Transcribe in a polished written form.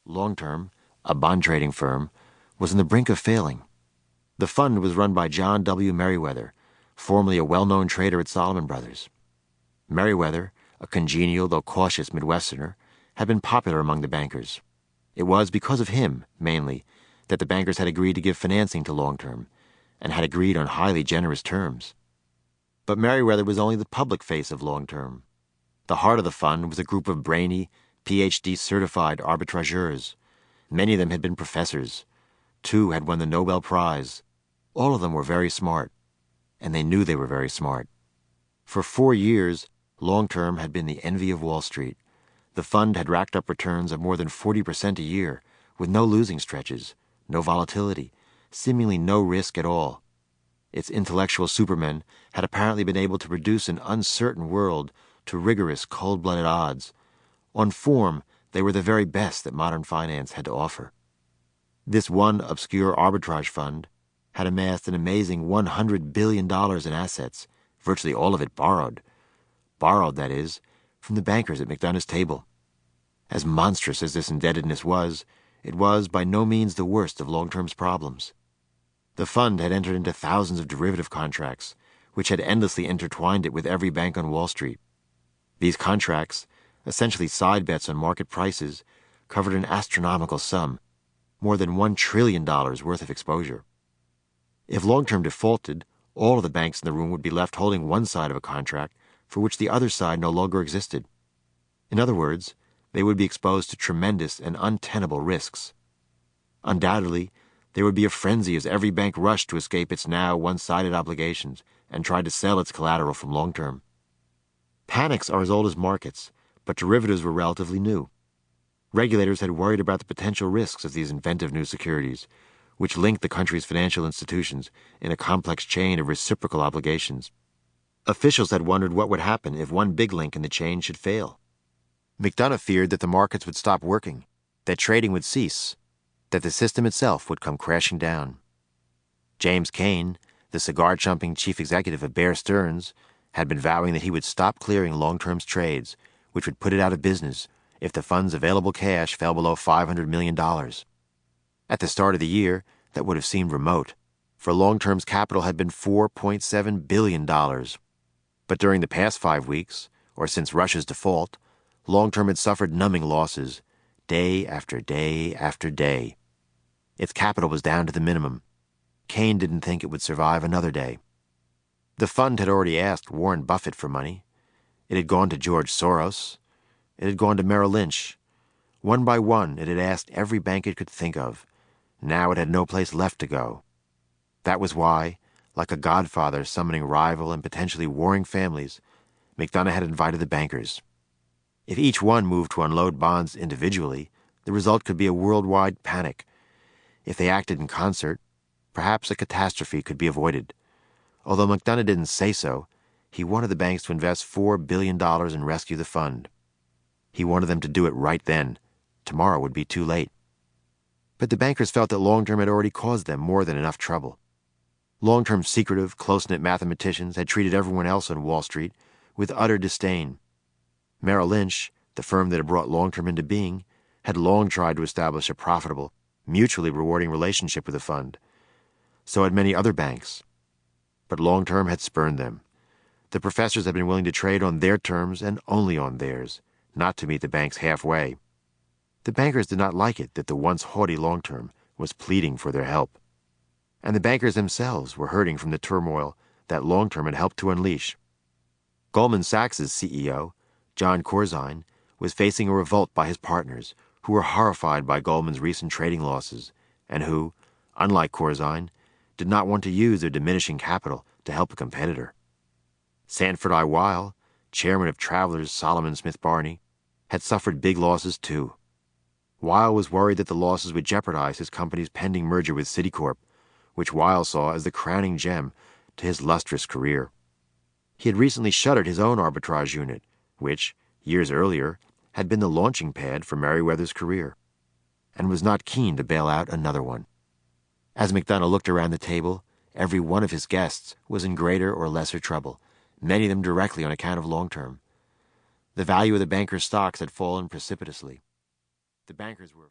Long-Term, a bond trading firm, was on the brink of failing. The fund was run by John W. Meriwether, formerly a well-known trader at Salomon Brothers. Meriwether, a congenial though cautious midwesterner, had been popular among the bankers. It was because of him, mainly, that the bankers had agreed to give financing to Long-Term, and had agreed on highly generous terms. But Meriwether was only the public face of Long-Term. The heart of the fund was a group of brainy, Ph.D. certified arbitrageurs. Many of them had been professors. 2 had won the Nobel Prize. All of them were very smart, and they knew they were very smart. For 4 years, Long-Term had been the envy of Wall Street. The fund had racked up returns of more than 40% a year, with no losing stretches, no volatility, seemingly no risk at all. Its intellectual supermen had apparently been able to reduce an uncertain world to rigorous, cold-blooded odds. On form, they were the very best that modern finance had to offer. This one obscure arbitrage fund had amassed an amazing $100 billion in assets, virtually all of it borrowed. Borrowed, that is, from the bankers at McDonough's table. As monstrous as this indebtedness was, it was by no means the worst of Long-Term's problems. The fund had entered into thousands of derivative contracts, which had endlessly intertwined it with every bank on Wall Street. These contracts, essentially side bets on market prices, covered an astronomical sum, more than $1 trillion worth of exposure. If Long-Term defaulted, all of the banks in the room would be left holding one side of a contract for which the other side no longer existed. In other words, they would be exposed to tremendous and untenable risks. Undoubtedly, there would be a frenzy as every bank rushed to escape its now one-sided obligations and tried to sell its collateral from Long-Term. Panics are as old as markets, but derivatives were relatively new. Regulators had worried about the potential risks of these inventive new securities, which linked the country's financial institutions in a complex chain of reciprocal obligations. Officials had wondered what would happen if one big link in the chain should fail. McDonough feared that the markets would stop working, that trading would cease, that the system itself would come crashing down. James Kane, the cigar-chumping chief executive of Bear Stearns, had been vowing that he would stop clearing Long-Term's trades, which would put it out of business if the fund's available cash fell below $500 million. At the start of the year, that would have seemed remote, for Long-Term's capital had been $4.7 billion. But during the past 5 weeks, or since Russia's default, Long-Term had suffered numbing losses, day after day after day. Its capital was down to the minimum. Kane didn't think it would survive another day. The fund had already asked Warren Buffett for money. It had gone to George Soros. It had gone to Merrill Lynch. One by one, it had asked every bank it could think of. Now it had no place left to go. That was why, like a godfather summoning rival and potentially warring families, McDonough had invited the bankers. If each one moved to unload bonds individually, the result could be a worldwide panic. If they acted in concert, perhaps a catastrophe could be avoided. Although McDonough didn't say so, he wanted the banks to invest $4 billion and rescue the fund. He wanted them to do it right then. Tomorrow would be too late. But the bankers felt that Long-Term had already caused them more than enough trouble. Long-Term's secretive, close-knit mathematicians had treated everyone else on Wall Street with utter disdain. Merrill Lynch, the firm that had brought Long-Term into being, had long tried to establish a profitable, mutually rewarding relationship with the fund. So had many other banks. But Long-Term had spurned them. The professors had been willing to trade on their terms and only on theirs, not to meet the banks halfway. The bankers did not like it that the once haughty Long-Term was pleading for their help. And the bankers themselves were hurting from the turmoil that Long-Term had helped to unleash. Goldman Sachs' CEO, John Corzine, was facing a revolt by his partners, who were horrified by Goldman's recent trading losses, and who, unlike Corzine, did not want to use their diminishing capital to help a competitor. Sanford I. Weill, chairman of Travelers Salomon Smith Barney, had suffered big losses too. Weill was worried that the losses would jeopardize his company's pending merger with Citicorp, which Weill saw as the crowning gem to his lustrous career. He had recently shuttered his own arbitrage unit, which, years earlier, had been the launching pad for Meriwether's career, and was not keen to bail out another one. As McDonough looked around the table, every one of his guests was in greater or lesser trouble, many of them directly on account of Long-Term. The value of the bankers' stocks had fallen precipitously. The bankers were